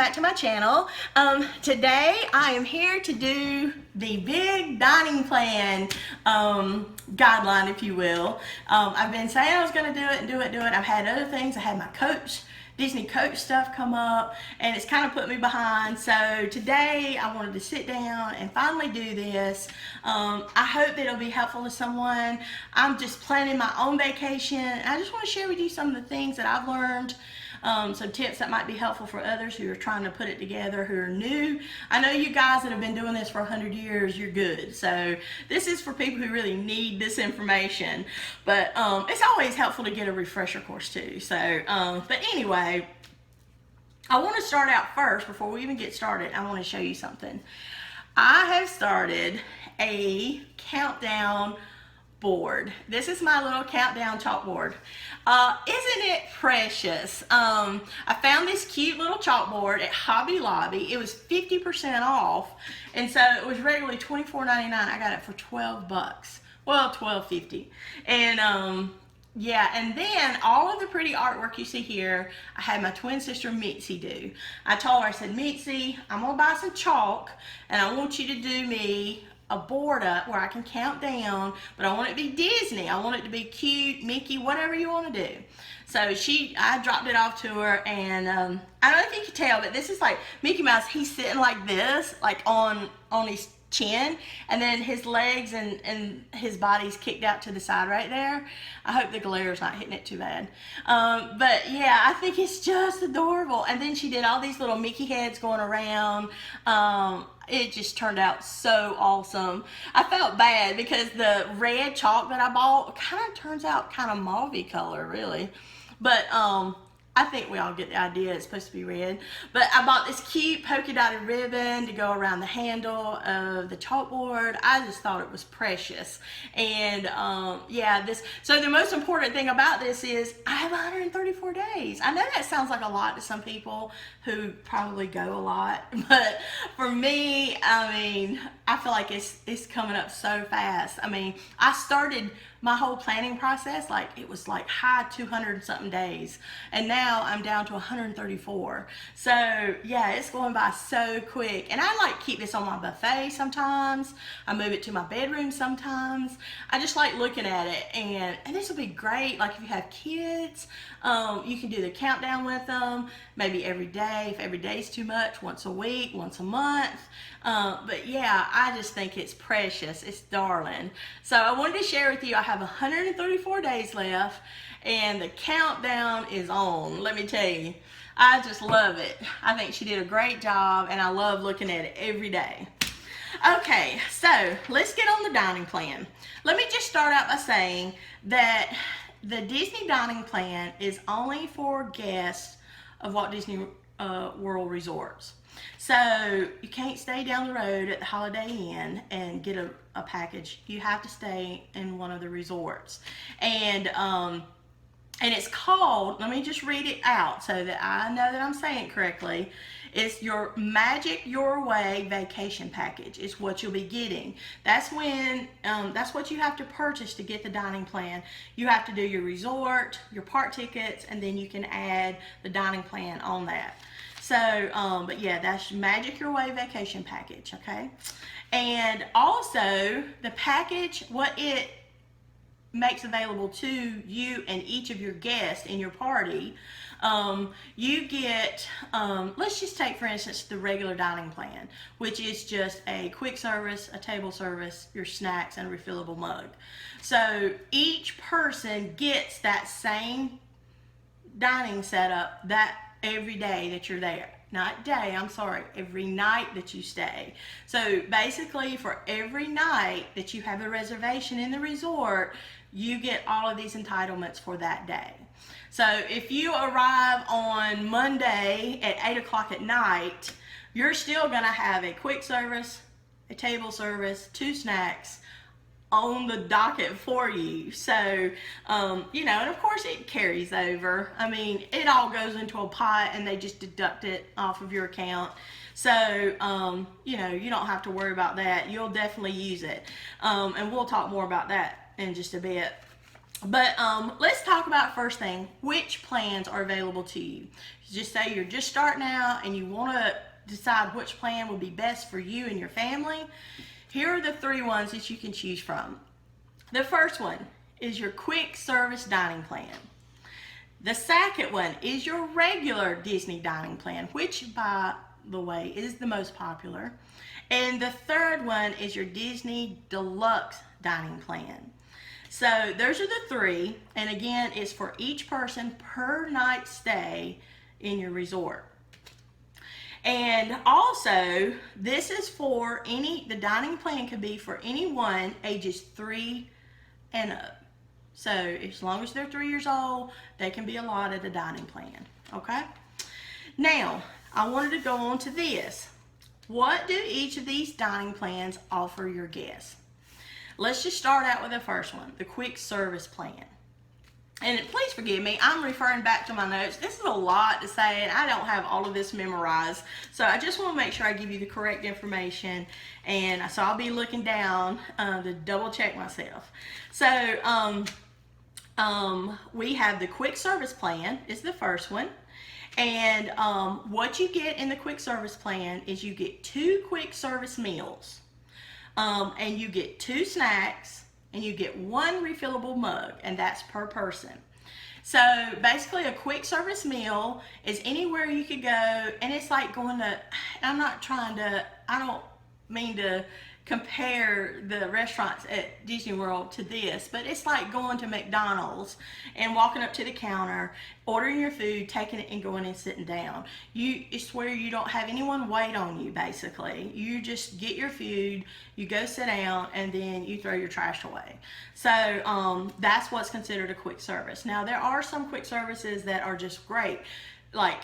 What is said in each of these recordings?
back to my channel. Today I am here to do the big dining plan guideline, if you will. I've been saying I was going to do it. I've had other things. I had my Disney Coach stuff come up, and it's kind of put me behind. So today I wanted to sit down and finally do this. I hope that it'll be helpful to someone. I'm just planning my own vacation. I just want to share with you some of the things that I've learned. Some tips that might be helpful for others who are trying to put it together, who are new. I know you guys that have been doing this for 100 years, you're good. So this is for people who really need this information. But it's always helpful to get a refresher course too. So, but anyway, I want to start out first, before we even get started, I want to show you something. I have started a countdown board. This is my little countdown chalkboard. Isn't it precious? I found this cute little chalkboard at Hobby Lobby. It was 50% off, and so it was regularly $24.99. I got it for 12 bucks. Well, $12.50. And yeah, and then all of the pretty artwork you see here, I had my twin sister Mitzi do. I told her, I said, Mitzi, I'm gonna buy some chalk, and I want you to do me a board up where I can count down, but I want it to be Disney. I want it to be cute, Mickey, whatever you want to do. So I dropped it off to her, and I don't know if you can tell, but this is like Mickey Mouse. He's sitting like this, like on his chin, and then his legs and his body's kicked out to the side right there. I hope the glare's not hitting it too bad. But yeah, I think it's just adorable. And then she did all these little Mickey heads going around. It just turned out so awesome. I felt bad because the red chalk that I bought kind of turns out kind of mauve color, really. But I think we all get the idea. It's supposed to be red. But I bought this cute polka dotted ribbon to go around the handle of the chalkboard. I just thought it was precious. And yeah, so the most important thing about this is I have 134 days. I know that sounds like a lot to some people who probably go a lot. But for me, I mean, I feel like it's coming up so fast. I mean, I started my whole planning process, like it was like high 200 something days, and now I'm down to 134. So yeah, it's going by so quick. And I like keep this on my buffet sometimes. I move it to my bedroom sometimes. I just like looking at it, and this will be great. Like if you have kids, you can do the countdown with them, maybe every day. If every day is too much, once a week, once a month. But yeah, I just think it's precious. It's darling. So I wanted to share with you, I have 134 days left, and the countdown is on. Let me tell you, I just love it. I think she did a great job, and I love looking at it every day. Okay, so let's get on the dining plan. Let me just start out by saying that the Disney dining plan is only for guests of Walt Disney World resorts. So you can't stay down the road at the Holiday Inn and get a package. You have to stay in one of the resorts. And it's called, let me just read it out so that I know that I'm saying it correctly. It's your Magic Your Way Vacation Package is what you'll be getting. That's when, that's what you have to purchase to get the dining plan. You have to do your resort, your park tickets, and then you can add the dining plan on that. So, but yeah, that's Magic Your Way Vacation Package, okay? And also, the package, what it makes available to you and each of your guests in your party, you get, let's just take, for instance, the regular dining plan, which is just a quick service, a table service, your snacks, and a refillable mug. So each person gets that same dining setup that every day that you're there. Not day, I'm sorry, every night that you stay. So basically for every night that you have a reservation in the resort, you get all of these entitlements for that day. So if you arrive on Monday at 8 o'clock at night, you're still gonna have a quick service, a table service, 2 snacks on the docket for you. So, you know, and of course it carries over. I mean, it all goes into a pot and they just deduct it off of your account. So, you know, you don't have to worry about that. You'll definitely use it. And we'll talk more about that in just a bit. But let's talk about first thing, which plans are available to you. Just say you're just starting out and you want to decide which plan will be best for you and your family. Here are the 3 ones that you can choose from. The first one is your quick service dining plan. The second one is your regular Disney dining plan, which by the way is the most popular. And the third one is your Disney Deluxe dining plan. So those are the 3, and again, it's for each person per night stay in your resort. And also, this is for the dining plan could be for anyone ages 3 and up. So as long as they're 3 years old, they can be allotted a dining plan, okay? Now, I wanted to go on to this. What do each of these dining plans offer your guests? Let's just start out with the first one, the quick service plan. And please forgive me, I'm referring back to my notes. This is a lot to say, and I don't have all of this memorized. So I just want to make sure I give you the correct information. And so I'll be looking down to double check myself. So we have the quick service plan is the first one. And what you get in the quick service plan is you get 2 quick service meals. And you get 2 snacks, and you get 1 refillable mug, and that's per person. So basically a quick service meal is anywhere you could go, and it's like going to, I don't mean to compare the restaurants at Disney World to this, but it's like going to McDonald's and walking up to the counter, ordering your food, taking it and going and sitting down. It's where you don't have anyone wait on you, basically. You just get your food, you go sit down, and then you throw your trash away. So that's what's considered a quick service. Now there are some quick services that are just great, like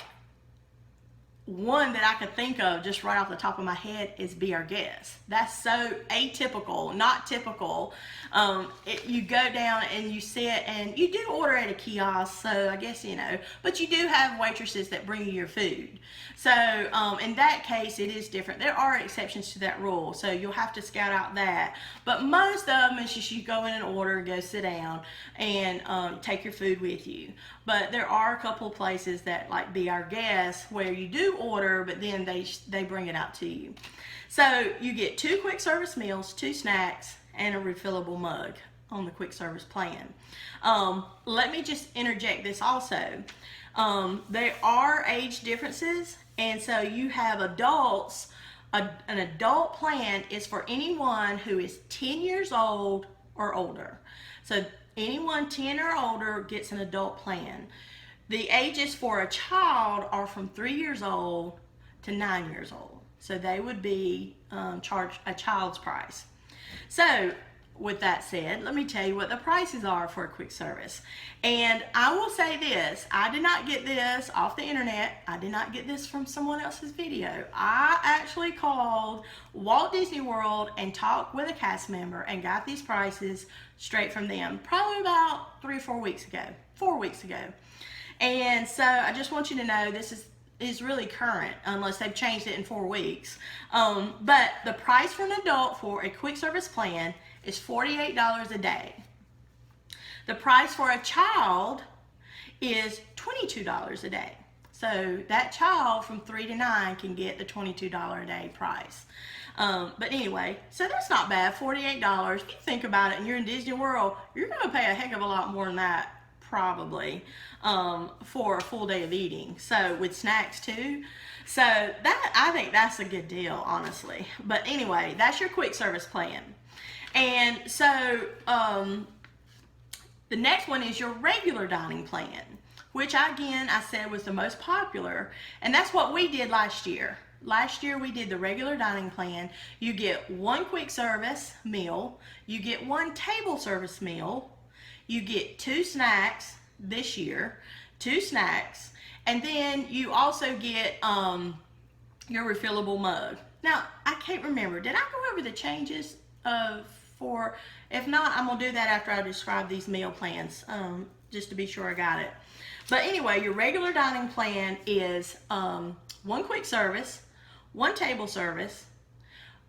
one that I could think of just right off the top of my head is Be Our Guest. That's so atypical, not typical. You go down and you sit, and you do order at a kiosk, so I guess, but you do have waitresses that bring you your food. So in that case, it is different. There are exceptions to that rule, so you'll have to scout out that. But most of them is just you go in and order, go sit down, and take your food with you. But there are a couple of places that like Be Our Guest where you do order, but then they bring it out to you. So you get 2 quick service meals, 2 snacks, and a refillable mug on the quick service plan. Let me just interject this also. There are age differences, and so you have adults. An adult plan is for anyone who is 10 years old or older. So anyone 10 or older gets an adult plan. The ages for a child are from 3 years old to 9 years old. So they would be charged a child's price. So with that said, let me tell you what the prices are for a quick service. And I will say this, I did not get this off the internet. I did not get this from someone else's video. I actually called Walt Disney World and talked with a cast member and got these prices straight from them, probably about 3 or 4 weeks ago, 4 weeks ago. And so I just want you to know this is really current, unless they've changed it in 4 weeks. But the price for an adult for a quick service plan is $48 a day. The price for a child is $22 a day. So that child from 3 to 9 can get the $22 a day price. But anyway, so that's not bad, $48. If you think about it and you're in Disney World, you're gonna pay a heck of a lot more than that, probably, for a full day of eating. So with snacks too. So that, I think that's a good deal, honestly. But anyway, that's your quick service plan. And so the next one is your regular dining plan, which again I said was the most popular, and that's what we did last year. Last year we did the regular dining plan. You get 1 quick service meal, you get 1 table service meal, you get 2 snacks this year, 2 snacks, and then you also get your refillable mug. Now I can't remember, did I go over the changes for, if not, I'm gonna do that after I describe these meal plans, just to be sure I got it. But anyway, your regular dining plan is 1 quick service, 1 table service,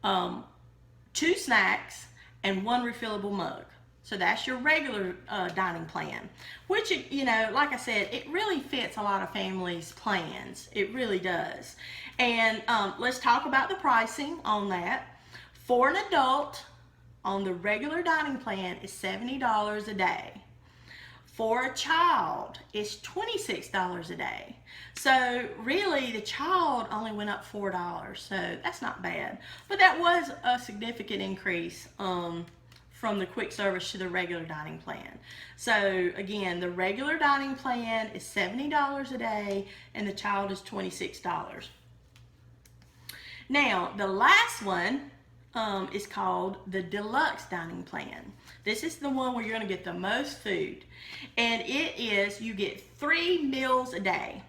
2 snacks, and 1 refillable mug. So that's your regular dining plan, which, you know, like I said, it really fits a lot of families' plans. It really does. And let's talk about the pricing on that. For an adult, on the regular dining plan is $70 a day. For a child, it's $26 a day. So really, the child only went up $4, so that's not bad. But that was a significant increase from the quick service to the regular dining plan. So again, the regular dining plan is $70 a day, and the child is $26. Now, the last one is called the Deluxe Dining Plan. This is the one where you're going to get the most food, and it is, you get 3 meals a day.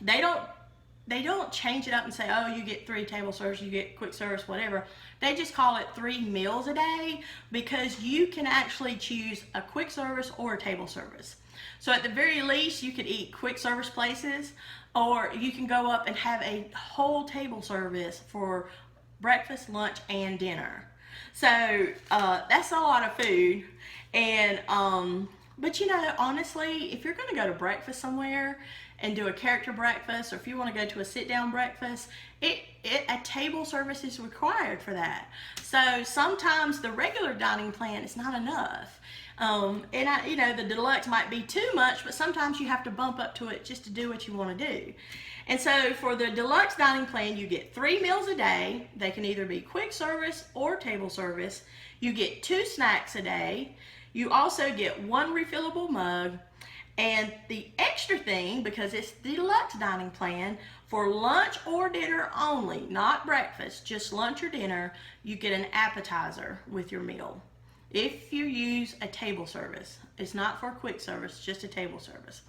They don't change it up and say, oh, you get 3 table service, you get quick service, whatever. They just call it 3 meals a day because you can actually choose a quick service or a table service. So at the very least, you could eat quick service places, or you can go up and have a whole table service for breakfast, lunch, and dinner. So that's a lot of food. And but you know, honestly, if you're going to go to breakfast somewhere and do a character breakfast, or if you want to go to a sit-down breakfast, a table service is required for that. So sometimes the regular dining plan is not enough. You know, the deluxe might be too much, but sometimes you have to bump up to it just to do what you want to do. And so for the deluxe dining plan, you get 3 meals a day. They can either be quick service or table service. You get 2 snacks a day. You also get 1 refillable mug. And the extra thing, because it's the deluxe dining plan, for lunch or dinner only, not breakfast, just lunch or dinner, you get an appetizer with your meal. If you use a table service, it's not for quick service, just a table service.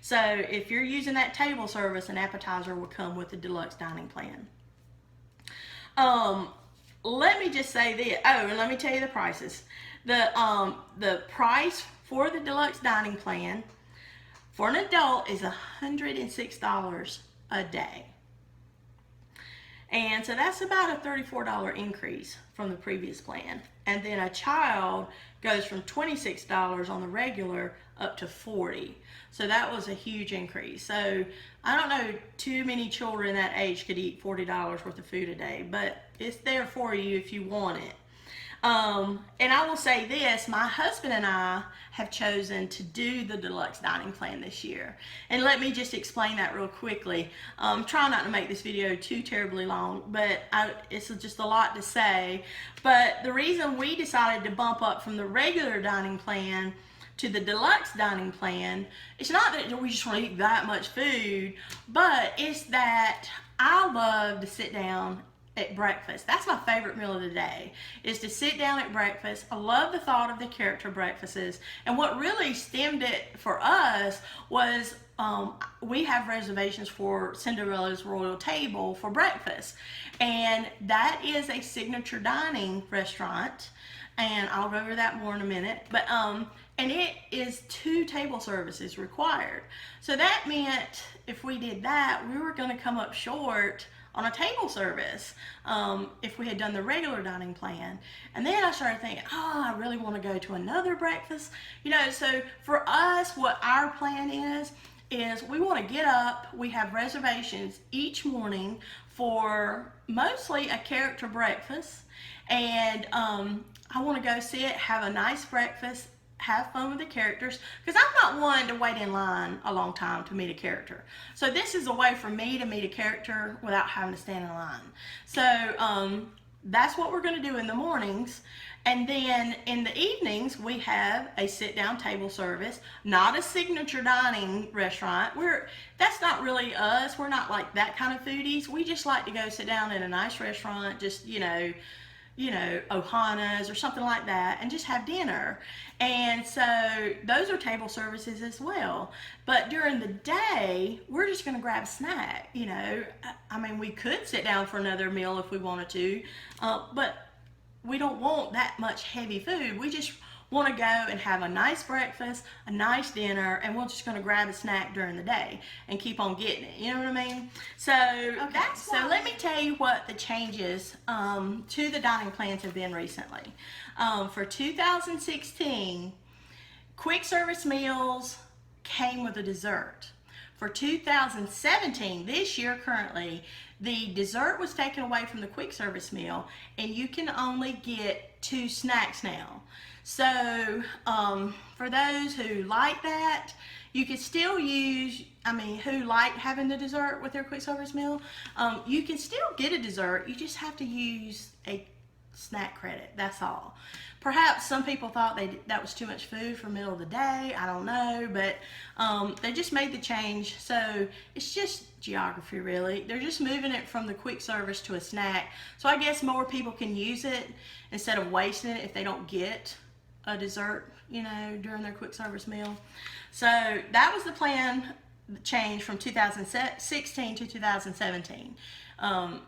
So if you're using that table service, an appetizer will come with the deluxe dining plan. Let me just say this. Oh, and let me tell you the prices. The price for the deluxe dining plan for an adult is $106 a day. And so that's about a $34 increase from the previous plan. And then a child goes from $26 on the regular up to $40. So that was a huge increase. So I don't know too many children that age could eat $40 worth of food a day, but it's there for you if you want it. And I will say this, my husband and I have chosen to do the deluxe dining plan this year. And let me just explain that real quickly. Try not to make this video too terribly long, but it's just a lot to say. But the reason we decided to bump up from the regular dining plan to the deluxe dining plan, it's not that we just want to eat that much food, but it's that I love to sit down at breakfast. That's my favorite meal of the day, is to sit down at breakfast. I love the thought of the character breakfasts. And what really stemmed it for us was we have reservations for Cinderella's Royal Table for breakfast. And that is a signature dining restaurant. And I'll go over that more in a minute. But and it is 2 table services required. So that meant if we did that, we were going to come up short on a table service if we had done the regular dining plan. And then I started thinking, oh, I really want to go to another breakfast. You know, so for us, what our plan is we want to get up. We have reservations each morning for mostly a character breakfast. And I want to go sit, have a nice breakfast, have fun with the characters, because I'm not one to wait in line a long time to meet a character. So this is a way for me to meet a character without having to stand in line. So that's what we're going to do in the mornings. And then in the evenings, we have a sit-down table service, not a signature dining restaurant. That's not really us. We're not like that kind of foodies. We just like to go sit down in a nice restaurant, just, you know, Ohana's or something like that, and just have dinner. And so those are table services as well. But during the day, we're just going to grab a snack. You know, I mean, we could sit down for another meal if we wanted to, but we don't want that much heavy food. We just want to go and have a nice breakfast, a nice dinner, and we're just going to grab a snack during the day and keep on getting it. You know what I mean? So, so let me tell you what the changes to the dining plans have been recently. For 2016, quick service meals came with a dessert. For 2017, this year currently, the dessert was taken away from the quick service meal, and you can only get 2 snacks now. So for those who like that, you can still use, who like having the dessert with their quick service meal, you can still get a dessert. You just have to use a snack credit, that's all. Perhaps some people thought that was too much food for middle of the day, I don't know, but they just made the change. So it's just geography, really. They're just moving it from the quick service to a snack, so I guess more people can use it instead of wasting it if they don't get a dessert, during their quick service meal. So that was the plan change from 2016 to 2017.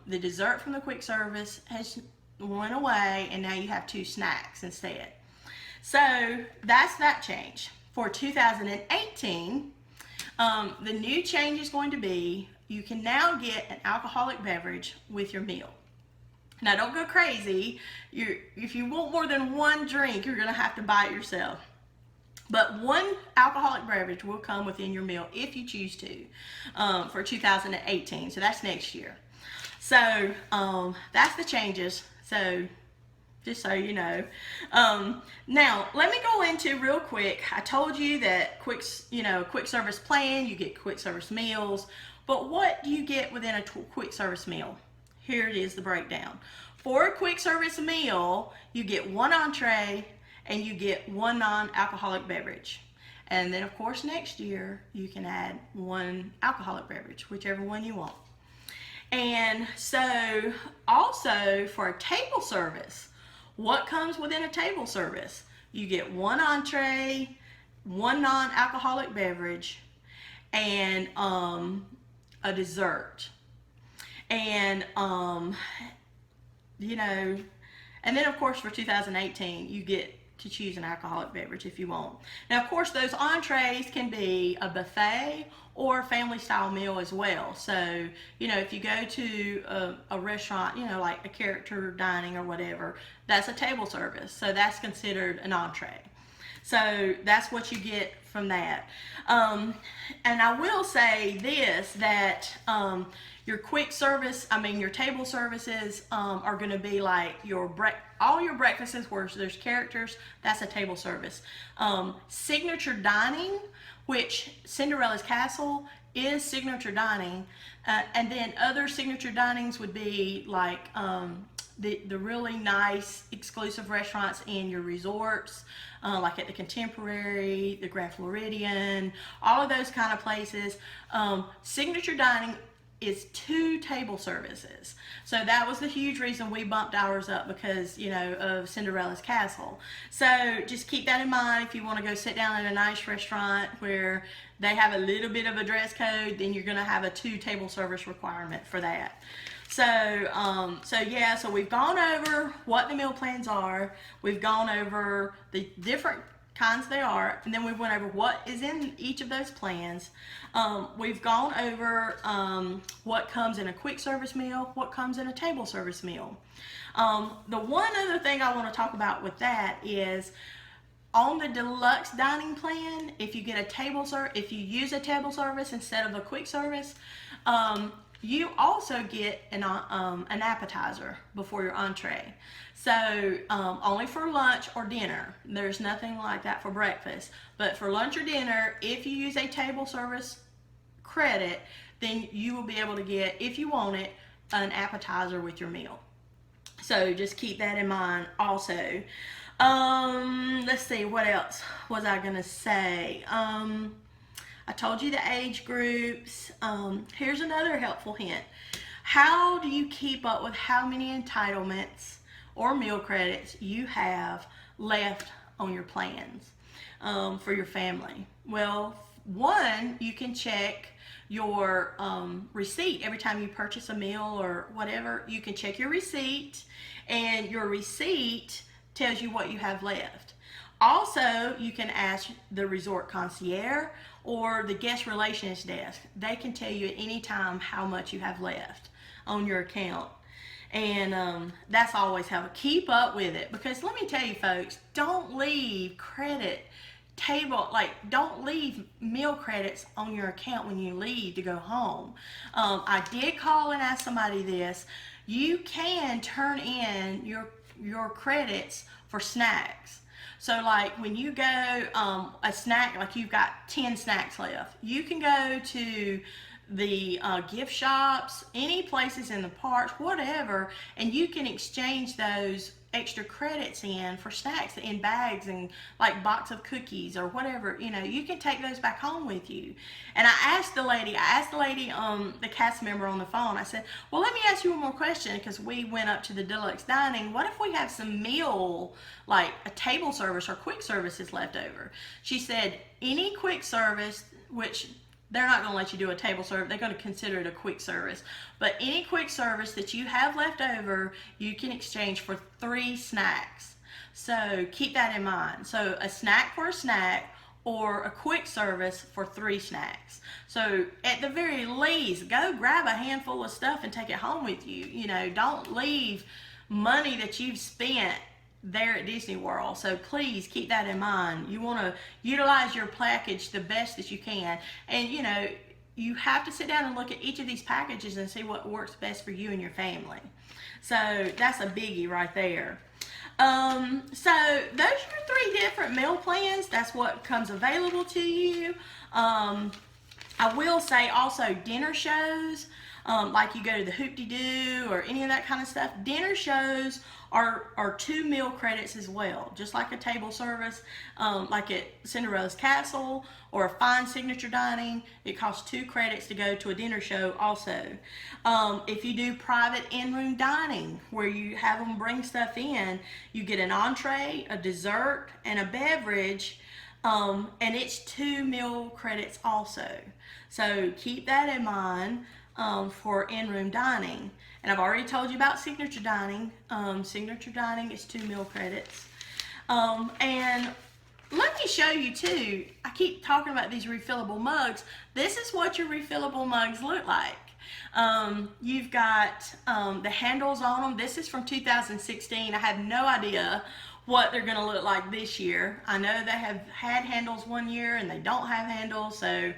The dessert from the quick service has went away, and now you have 2 snacks instead. So that's that change. For 2018, the new change is going to be you can now get an alcoholic beverage with your meal. Now don't go crazy. If you want more than 1 drink, you're going to have to buy it yourself. But 1 alcoholic beverage will come within your meal if you choose to for 2018. So that's next year. So that's the changes. So just so you know. Now let me go into real quick. I told you that quick service plan, you get quick service meals. But what do you get within a quick service meal? Here it is, the breakdown. For a quick service meal, you get 1 entree and you get 1 non-alcoholic beverage. And then of course next year you can add 1 alcoholic beverage, whichever one you want. And so also for a table service, what comes within a table service? You get 1 entree, 1 non-alcoholic beverage, and a dessert. And and then of course for 2018 you get to choose an alcoholic beverage if you want. Now of course those entrees can be a buffet or a family style meal as well. So if you go to a restaurant, like a character dining or whatever, that's a table service, so that's considered an entree. So that's what you get from that. And I will say this, that your quick service, your table services are going to be like all your breakfasts where there's characters, that's a table service. Signature dining, which Cinderella's Castle is signature dining, and then other signature dinings would be like the really nice exclusive restaurants in your resorts, like at the Contemporary, the Grand Floridian, all of those kind of places. Signature dining is 2 table services. So that was the huge reason we bumped ours up, because of Cinderella's Castle. So just keep that in mind. If you want to go sit down at a nice restaurant where they have a little bit of a dress code, then you're going to have a 2 table service requirement for that. So so we've gone over what the meal plans are. We've gone over the different kinds they are, and then we went over what is in each of those plans. We've gone over what comes in a quick service meal, what comes in a table service meal. The one other thing I want to talk about with that is on the deluxe dining plan, if you get if you use a table service instead of a quick service, you also get an appetizer before your entree. So only for lunch or dinner. There's nothing like that for breakfast. But for lunch or dinner, if you use a table service credit, then you will be able to get, if you want it, an appetizer with your meal. So just keep that in mind also. Let's see, what else was I gonna say? I told you the age groups. Here's another helpful hint. How do you keep up with how many entitlements or meal credits you have left on your plans for your family? Well, one, you can check your receipt. Every time you purchase a meal or whatever, you can check your receipt, and your receipt tells you what you have left. Also, you can ask the resort concierge or the guest relations desk. They can tell you at any time how much you have left on your account. And that's always how to keep up with it, because let me tell you folks, don't leave credit table, like don't leave meal credits on your account when you leave to go home. I did call and ask somebody this. You can turn in your credits for snacks. So like when you go a snack, like you've got 10 snacks left, you can go to the gift shops, any places in the parks, whatever, and you can exchange those extra credits in for snacks in bags and like box of cookies or whatever. You know, you can take those back home with you. And I asked the lady, the cast member on the phone, I said, well, let me ask you one more question, because we went up to the deluxe dining. What if we have some meal, like a table service or quick services left over? She said, any quick service, which they're not going to let you do a table service. They're going to consider it a quick service. But any quick service that you have left over, you can exchange for 3 snacks. So keep that in mind. So a snack for a snack, or a quick service for 3 snacks. So at the very least, go grab a handful of stuff and take it home with you. You know, don't leave money that you've spent there at Disney World. So please keep that in mind. You want to utilize your package the best that you can. And you know, you have to sit down and look at each of these packages and see what works best for you and your family. So that's a biggie right there. So those are your 3 different meal plans. That's what comes available to you. I will say also dinner shows, like you go to the Hoop-de-Doo or any of that kind of stuff. Dinner shows are 2 meal credits as well, just like a table service, like at Cinderella's Castle or a fine signature dining. It costs 2 credits to go to a dinner show also. If you do private in-room dining, where you have them bring stuff in, you get an entree, a dessert, and a beverage, and it's 2 meal credits also. So keep that in mind for in-room dining. And I've already told you about signature dining. Signature dining is 2 meal credits. And let me show you too, I keep talking about these refillable mugs. This is what your refillable mugs look like. You've got the handles on them. This is from 2016. I have no idea what they're going to look like this year. I know they have had handles one year and they don't have handles. So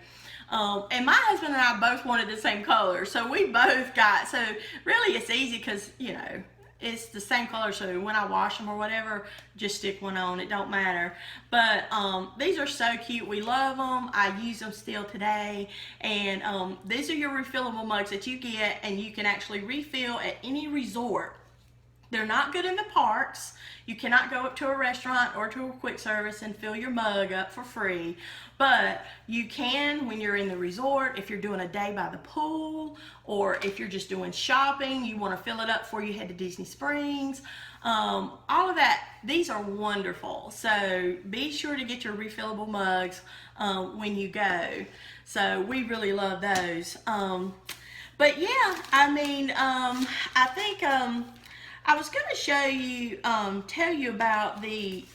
and my husband and I both wanted the same color, so we both got, so really it's easy because, you know, it's the same color, so when I wash them or whatever, just stick one on, it don't matter. But these are so cute. We love them. I use them still today. And these are your refillable mugs that you get, and you can actually refill at any resort. They're not good in the parks. You cannot go up to a restaurant or to a quick service and fill your mug up for free. But you can when you're in the resort, if you're doing a day by the pool, or if you're just doing shopping, you want to fill it up before you head to Disney Springs. All of that, these are wonderful. So be sure to get your refillable mugs when you go. So we really love those. But yeah, I mean, I think I was going to show you, tell you about the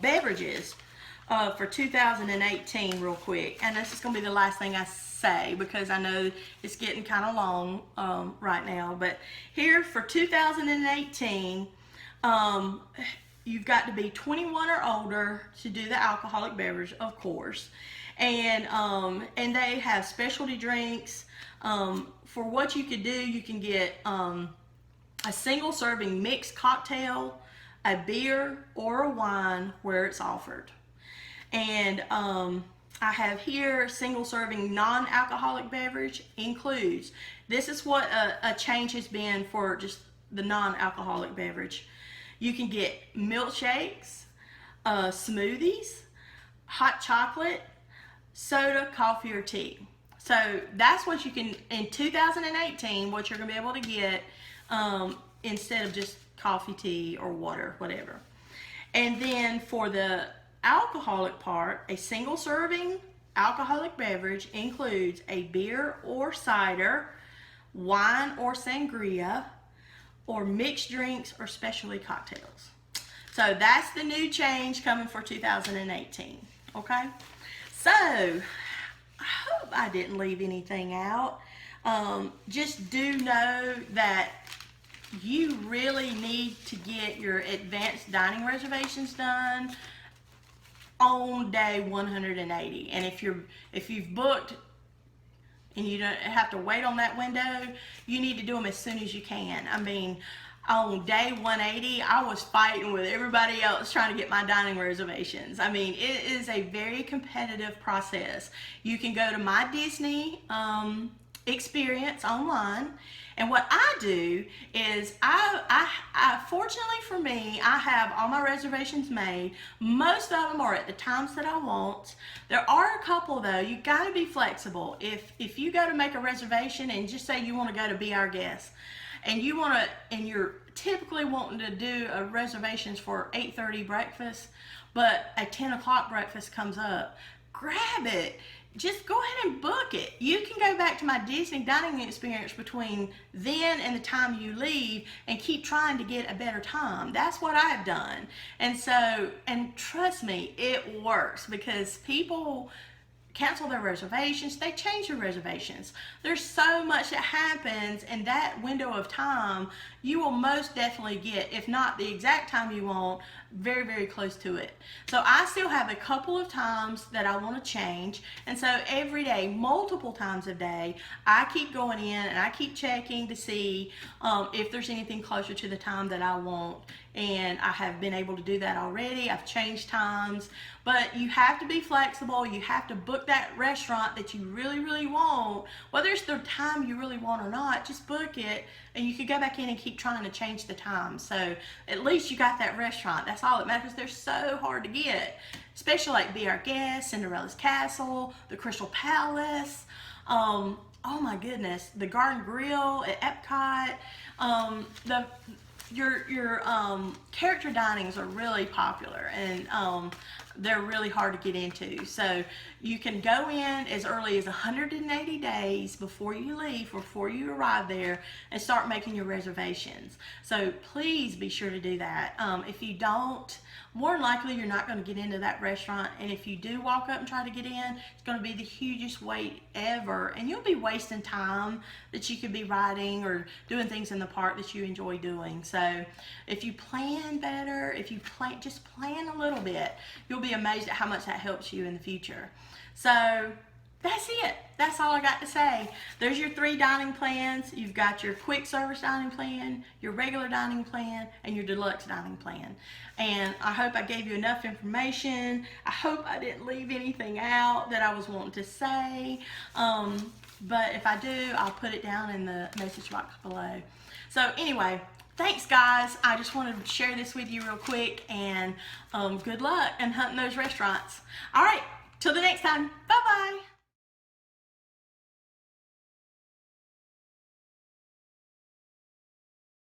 beverages for 2018 real quick. And this is going to be the last thing I say, because I know it's getting kind of long right now. But here for 2018, you've got to be 21 or older to do the alcoholic beverage, of course. And they have specialty drinks. For what you could do, you can get a single serving mixed cocktail, a beer, or a wine where it's offered. And I have here single serving non-alcoholic beverage includes, this is what a change has been for just the non-alcoholic beverage. You can get milkshakes, smoothies, hot chocolate, soda, coffee, or tea. So that's what you can, in 2018, what you're going to be able to get instead of just coffee, tea, or water, whatever. And then for the alcoholic part, a single serving alcoholic beverage includes a beer or cider, wine or sangria, or mixed drinks or specialty cocktails. So that's the new change coming for 2018. Okay, so I hope I didn't leave anything out. Just do know that you really need to get your advanced dining reservations done on day 180. And if you've booked and you don't have to wait on that window, you need to do them as soon as you can. I mean, on day 180, I was fighting with everybody else trying to get my dining reservations. I mean, it is a very competitive process. You can go to my Disney experience online, and what I do is I fortunately for me, I have all my reservations made. Most of them are at the times that I want. There are a couple though, you got to be flexible. If you go to make a reservation and just say you want to go to Be Our Guest, and you're typically wanting to do a reservations for 8:30 breakfast, but a 10 o'clock breakfast comes up, grab it. Just go ahead and book it. You can go back to my Disney dining experience between then and the time you leave and keep trying to get a better time. That's what I've done. And trust me, it works because people cancel their reservations, they change their reservations. There's so much that happens in that window of time. You will most definitely get, if not the exact time you want, very, very close to it. So I still have a couple of times that I want to change. And so every day, multiple times a day, I keep going in and I keep checking to see if there's anything closer to the time that I want. And I have been able to do that already. I've changed times, but you have to be flexible. You have to book that restaurant that you really, really want. Whether it's the time you really want or not, just book it and you can go back in and keep trying to change the time. So at least you got that restaurant. That's all that matters. They're so hard to get, especially like Be Our Guest, Cinderella's Castle, the Crystal Palace. Oh my goodness, the Garden Grill at Epcot. Your character dinings are really popular, and they're really hard to get into. So you can go in as early as 180 days before you leave, before you arrive there, and start making your reservations. So please be sure to do that. If you don't, more than likely you're not going to get into that restaurant, and if you do walk up and try to get in, it's going to be the hugest wait ever, and you'll be wasting time that you could be riding or doing things in the park that you enjoy doing. So if you plan better, if you just plan a little bit, you'll be amazed at how much that helps you in the future. So that's it. That's all I got to say. There's your 3 dining plans. You've got your quick service dining plan, your regular dining plan, and your deluxe dining plan. And I hope I gave you enough information. I hope I didn't leave anything out that I was wanting to say. But if I do, I'll put it down in the message box below. So anyway, thanks guys. I just wanted to share this with you real quick, and good luck in hunting those restaurants. All right, till the next time. Bye-bye.